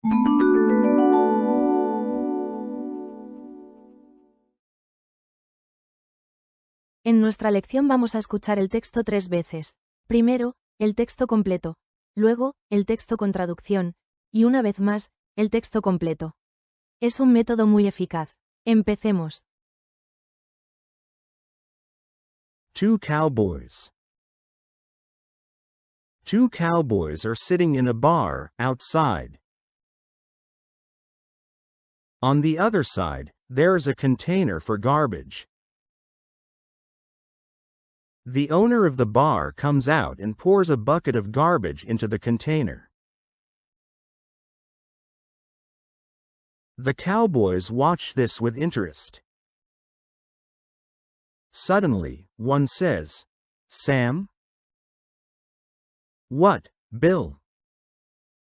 En nuestra lección vamos a escuchar el texto 3 veces. Primero, el texto completo. Luego, el texto con traducción. Y una vez más, el texto completo. Es un método muy eficaz. Empecemos. Two cowboys. Two cowboys are sitting in a bar, outside. On the other side, there's a container for garbage. The owner of the bar comes out and pours a bucket of garbage into the container. The cowboys watch this with interest. Suddenly, one says, "Sam?" "What, Bill?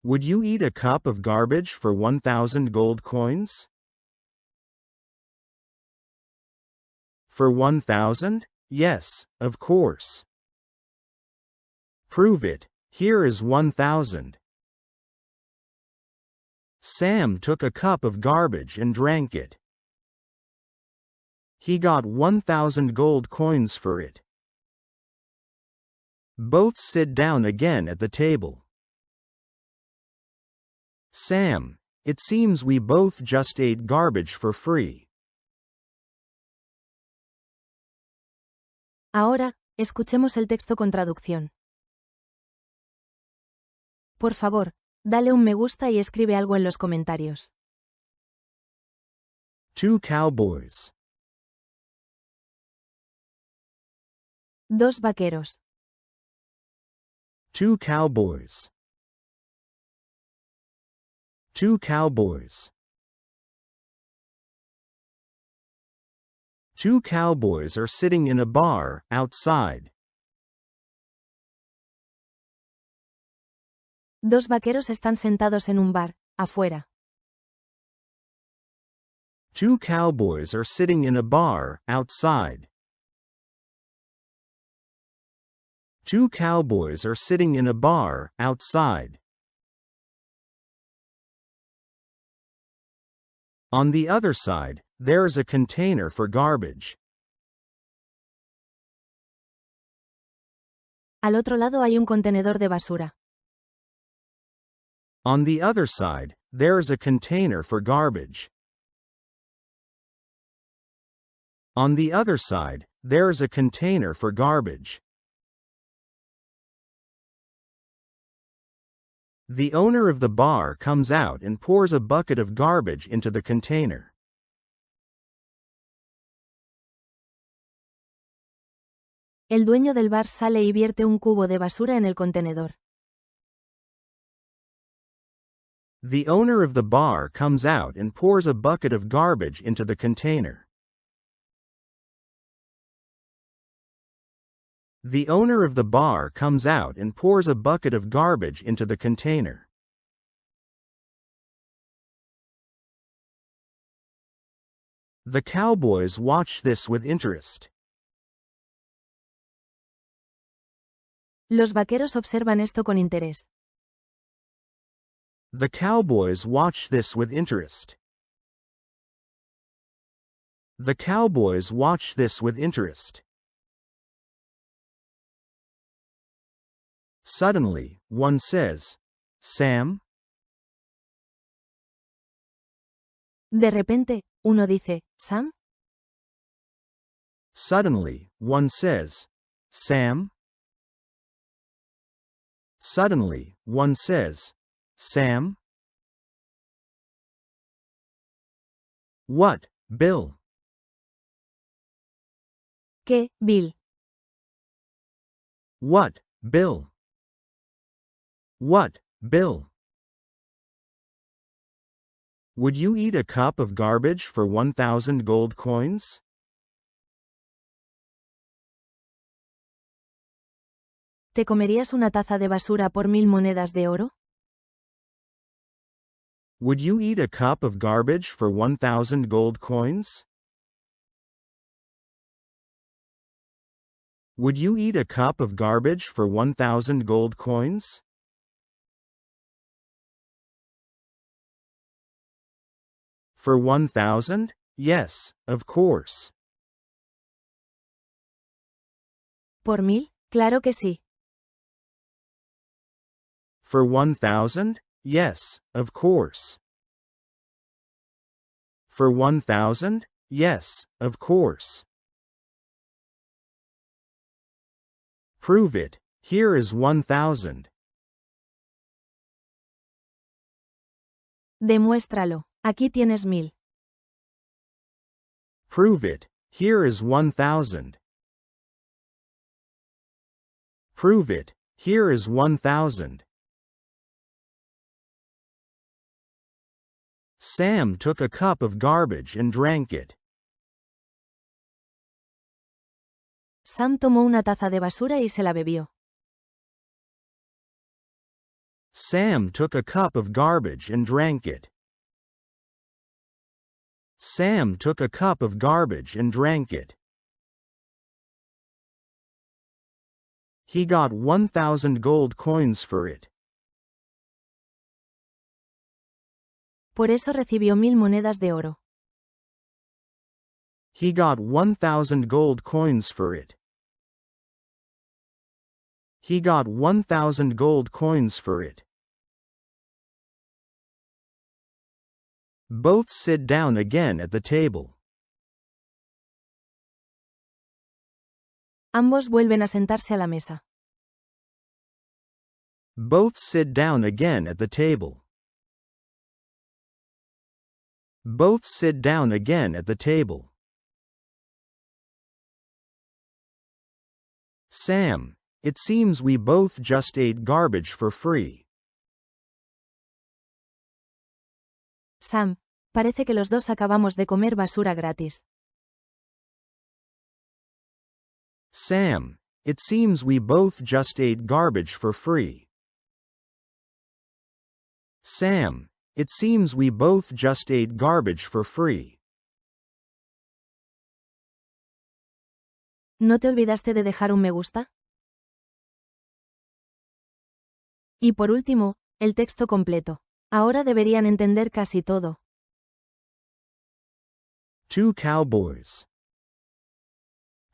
Would you eat a cup of garbage for 1,000 gold coins?" "For 1,000? Yes, of course." "Prove it. Here is 1,000. Sam took a cup of garbage and drank it. He got 1,000 gold coins for it. Both sit down again at the table. "Sam, it seems we both just ate garbage for free." Ahora, escuchemos el texto con traducción. Por favor, dale un me gusta y escribe algo en los comentarios. Two cowboys. Dos vaqueros. Two cowboys. Two cowboys. Two cowboys are sitting in a bar, outside. Dos vaqueros están sentados en un bar, afuera. Two cowboys are sitting in a bar, outside. Two cowboys are sitting in a bar, outside. On the other side, there's a container for garbage. Al otro lado hay un contenedor de basura. On the other side, there's a container for garbage. On the other side, there's a container for garbage. The owner of the bar comes out and pours a bucket of garbage into the container. El dueño del bar sale y vierte un cubo de basura en el contenedor. The owner of the bar comes out and pours a bucket of garbage into the container. The owner of the bar comes out and pours a bucket of garbage into the container. The cowboys watch this with interest. Los vaqueros observan esto con interés. The cowboys watch this with interest. The cowboys watch this with interest. Suddenly, one says, "Sam?" De repente, uno dice, ¿Sam? Suddenly, one says, "Sam?" Suddenly, one says, "Sam?" "What, Bill?" ¿Qué, Bill? "What, Bill?" "What, Bill?" Would you eat a cup of garbage for 1,000 gold coins? ¿Te comerías una taza de basura por 1,000 monedas de oro? Would you eat a cup of garbage for 1,000 gold coins? Would you eat a cup of garbage for 1,000 gold coins? For 1,000? Yes, of course. ¿Por 1000? Claro que sí. For 1,000? Yes, of course. For 1,000? Yes, of course. Prove it. Here is 1,000. Demuéstralo. Aquí tienes 1000. Prove it. Here is 1,000. Prove it. Here is 1,000. Sam took a cup of garbage and drank it. Sam tomó una taza de basura y se la bebió. Sam took a cup of garbage and drank it. Sam took a cup of garbage and drank it. He got 1,000 gold coins for it. Por eso recibió 1000 monedas de oro. He got 1,000 gold coins for it. He got 1,000 gold coins for it. Both sit down again at the table. Ambos vuelven a sentarse a la mesa. Both sit down again at the table. Both sit down again at the table. Sam, it seems we both just ate garbage for free. Sam, parece que los dos acabamos de comer basura gratis. Sam, it seems we both just ate garbage for free. Sam, it seems we both just ate garbage for free. ¿No te olvidaste de dejar un me gusta? Y por último, el texto completo. Ahora deberían entender casi todo. Two cowboys.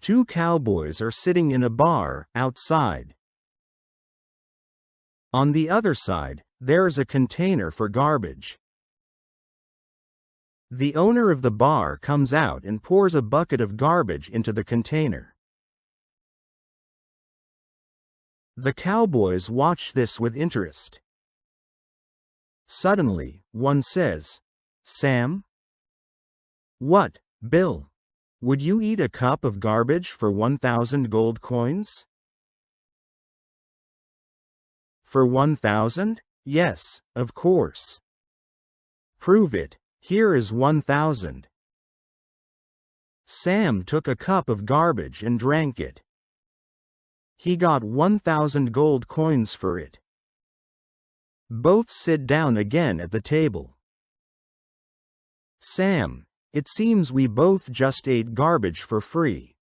Two cowboys are sitting in a bar, outside. On the other side, there's a container for garbage. The owner of the bar comes out and pours a bucket of garbage into the container. The cowboys watch this with interest. Suddenly, one says, "Sam?" "What, Bill? Would you eat a cup of garbage for 1,000 gold coins?" For 1,000? Yes, of course. Prove it. Here is 1,000. Sam took a cup of garbage and drank it. He got 1,000 gold coins for it. Both sit down again at the table. Sam, it seems we both just ate garbage for free.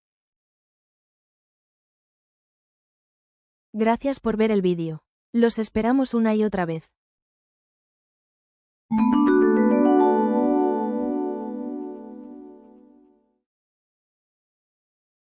Gracias por ver el vídeo. Los esperamos una y otra vez.